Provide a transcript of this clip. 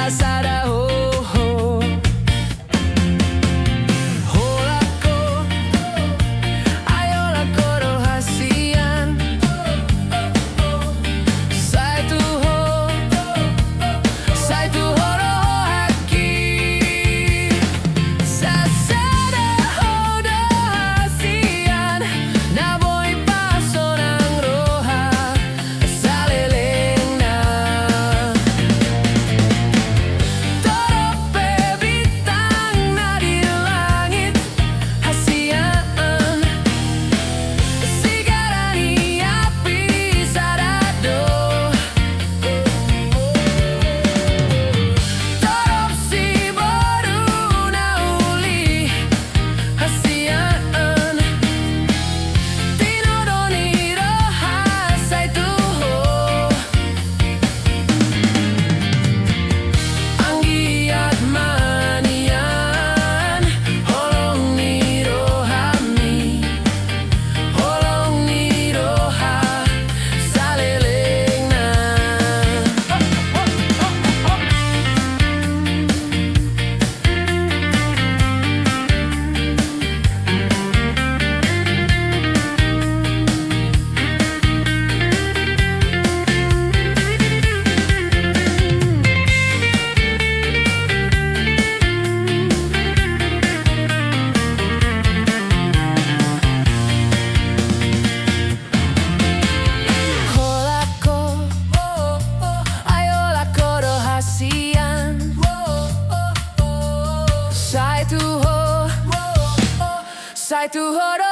SADA DO. Holako, ayolah koro hasian. Sai tu horo haki. SADA do hasian. Na boy pasonang roha saleleng na. Torope bintang na di langit hasian. Sigarani api SADA DO. Torop si baru na uli hasian. Tinodoni roha sai tu anggiat manian. Holong ni rohami, holong ni roha saleleng na. Holako, ayolah koro hasian. Sai tu horo